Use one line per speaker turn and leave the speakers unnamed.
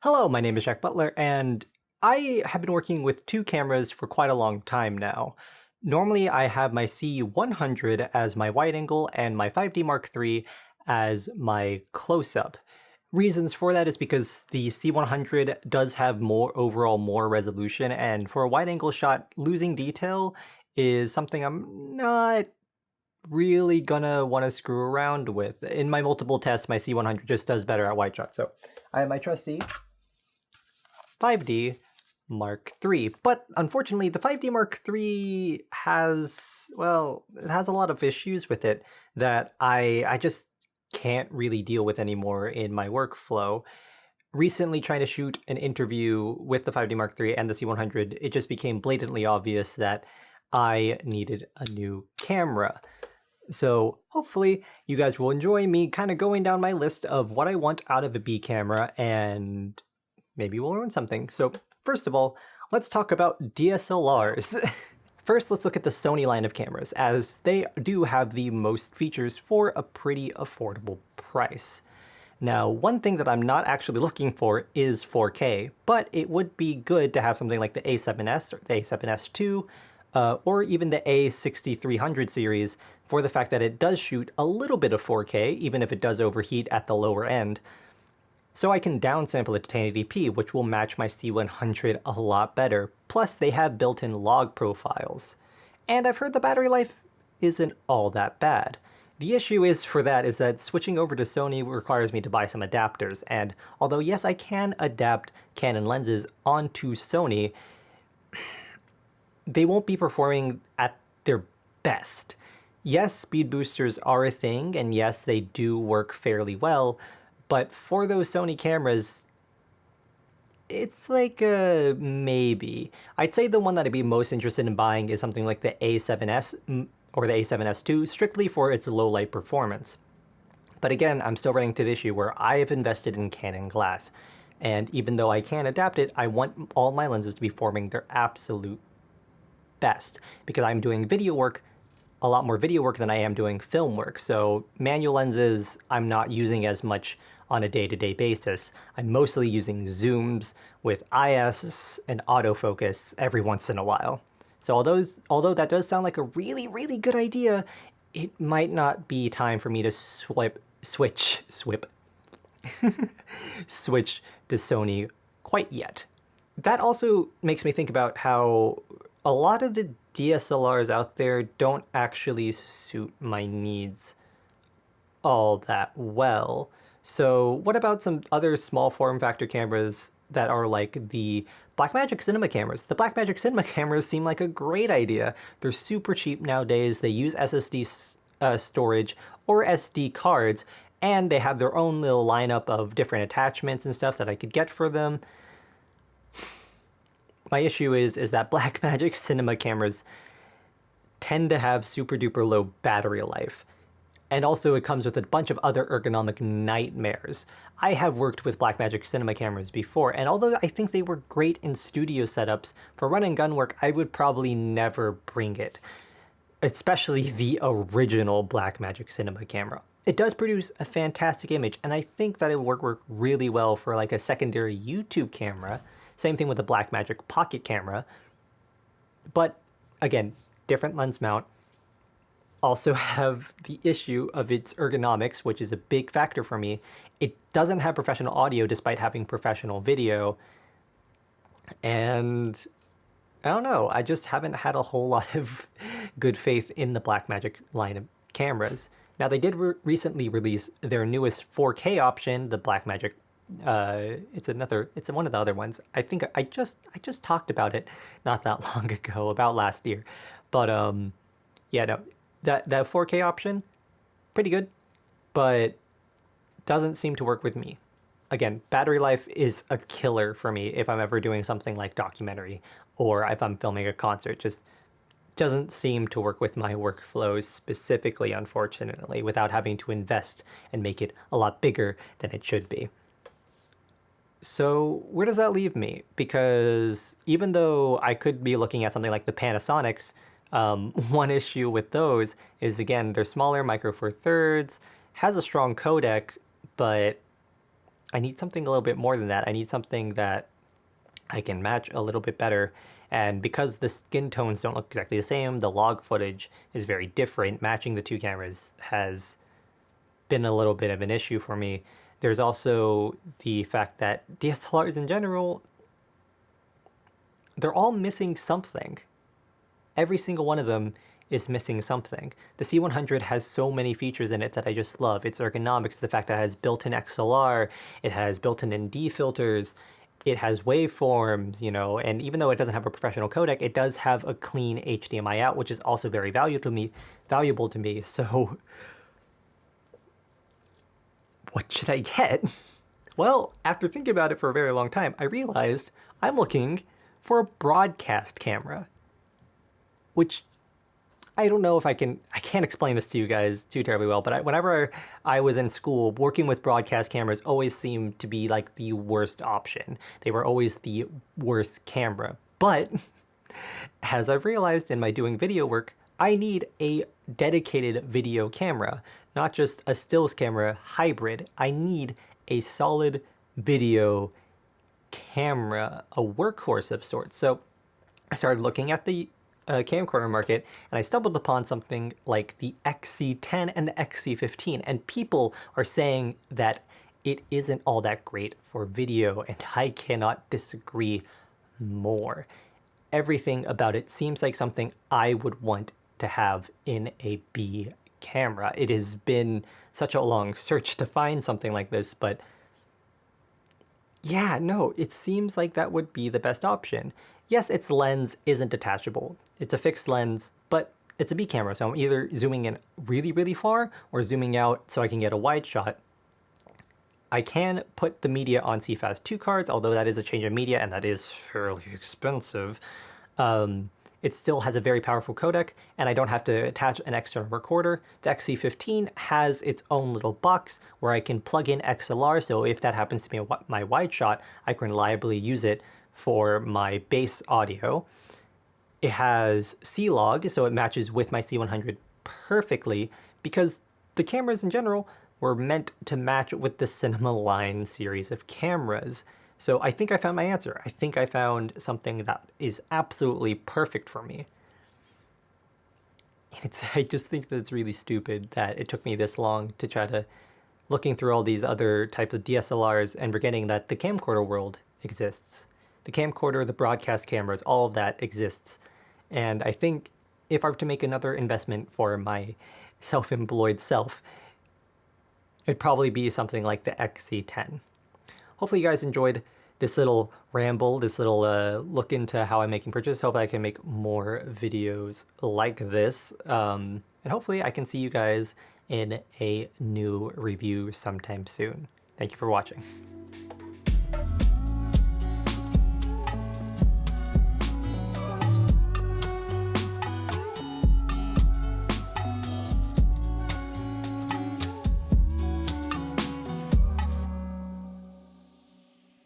Hello, my name is Butler, and I have been working with two cameras for quite a long time now. Normally, I have my C100 as my wide angle and my 5D Mark III as my close-up. Reasons for that is because the C100 does have more resolution, and for a wide angle shot, losing detail is something I'm not really gonna want to screw around with. In my multiple tests, my C100 just does better at wide shots. So I have my trusty 5D Mark III. But unfortunately, the 5D Mark III has, well, it has a lot of issues with it that I just can't really deal with anymore in my workflow. Recently, trying to shoot an interview with the 5D Mark III and the C100, it just became blatantly obvious that I needed a new camera. So hopefully you guys will enjoy me kind of going down my list of what I want out of a B camera, and maybe we'll learn something. So first of all, let's talk about DSLRs. First, let's look at the Sony line of cameras, as they do have the most features for a pretty affordable price. Now, one thing that I'm not actually looking for is 4K, but it would be good to have something like the A7S or the A7S II, or even the A6300 series, for the fact that it does shoot a little bit of 4K, even if it does overheat at the lower end. So I can downsample it to 1080p, which will match my C100 a lot better. Plus, they have built-in log profiles. And I've heard the battery life isn't all that bad. The issue is that switching over to Sony requires me to buy some adapters, and although yes, I can adapt Canon lenses onto Sony, they won't be performing at their best. Yes, speed boosters are a thing, and yes, they do work fairly well, but for those Sony cameras, it's like a maybe. I'd say the one that I'd be most interested in buying is something like the A7S or the A7S II, strictly for its low light performance. But again, I'm still running into the issue where I have invested in Canon glass, and even though I can adapt it, I want all my lenses to be forming their absolute best, because I'm doing video work, a lot more video work than I am doing film work. So manual lenses I'm not using as much on a day-to-day basis. I'm mostly using zooms with IS and autofocus every once in a while. So although that does sound like a really, really good idea, it might not be time for me to switch to Sony quite yet. That also makes me think about how a lot of the DSLRs out there don't actually suit my needs all that well. So what about some other small form factor cameras that are like the Blackmagic Cinema cameras? The Blackmagic Cinema cameras seem like a great idea. They're super cheap nowadays. They use SSD storage or SD cards, and they have their own little lineup of different attachments and stuff that I could get for them. My issue is that Blackmagic Cinema cameras tend to have super duper low battery life. And also it comes with a bunch of other ergonomic nightmares. I have worked with Blackmagic Cinema cameras before, and although I think they were great in studio setups, for run and gun work, I would probably never bring it. Especially the original Blackmagic Cinema camera. It does produce a fantastic image, and I think that it would work really well for like a secondary YouTube camera. Same thing with the Blackmagic Pocket camera. But again, different lens mount. Also have the issue of its ergonomics, which is a big factor for me. It doesn't have professional audio despite having professional video. And I don't know, I just haven't had a whole lot of good faith in the Blackmagic line of cameras. Now, they did recently release their newest 4K option, the Blackmagic. It's one of the other ones. I think I just talked about it not that long ago, about last year. But yeah, no, that 4K option, pretty good, but doesn't seem to work with me. Again, battery life is a killer for me if I'm ever doing something like documentary or if I'm filming a concert. Just doesn't seem to work with my workflows specifically, unfortunately, without having to invest and make it a lot bigger than it should be. So where does that leave me? Because even though I could be looking at something like the Panasonics, one issue with those is, again, they're smaller, micro four thirds, has a strong codec, but I need something a little bit more than that. I need something that I can match a little bit better. And because the skin tones don't look exactly the same, the log footage is very different. Matching the two cameras has been a little bit of an issue for me. There's also the fact that DSLRs in general, they're all missing something. Every single one of them is missing something. The C100 has so many features in it that I just love. Its ergonomics, the fact that it has built-in XLR, it has built-in ND filters, it has waveforms, you know, and even though it doesn't have a professional codec, it does have a clean HDMI out, which is also very valuable to me. So what should I get? Well, after thinking about it for a very long time, I realized I'm looking for a broadcast camera, which I don't know if I can't explain this to you guys too terribly well, but whenever I was in school, working with broadcast cameras always seemed to be like the worst option. They were always the worst camera. But as I've realized in my doing video work, I need a dedicated video camera, not just a stills camera hybrid. I need a solid video camera, a workhorse of sorts. So I started looking at the camcorder market, and I stumbled upon something like the XC10 and the XC15, and people are saying that it isn't all that great for video, and I cannot disagree more. Everything about it seems like something I would want to have in a B camera. It has been such a long search to find something like this, but yeah, no, it seems like that would be the best option. Yes, its lens isn't detachable. It's a fixed lens, but it's a B camera, so I'm either zooming in really, really far or zooming out so I can get a wide shot. I can put the media on CFast 2 cards, although that is a change of media and that is fairly expensive. It still has a very powerful codec, and I don't have to attach an external recorder. The XC15 has its own little box where I can plug in XLR, so if that happens to be my wide shot, I can reliably use it for my bass audio. It has C-Log, so it matches with my C100 perfectly, because the cameras in general were meant to match with the Cinema Line series of cameras. So I think I found my answer. I think I found something that is absolutely perfect for me. And I just think that it's really stupid that it took me this long to try to looking through all these other types of DSLRs and forgetting that the camcorder world exists. The camcorder, the broadcast cameras, all of that exists. And I think if I were to make another investment for my self-employed self, it'd probably be something like the XC10. Hopefully you guys enjoyed this little ramble, this little look into how I'm making purchases. Hopefully I can make more videos like this. And hopefully I can see you guys in a new review sometime soon. Thank you for watching.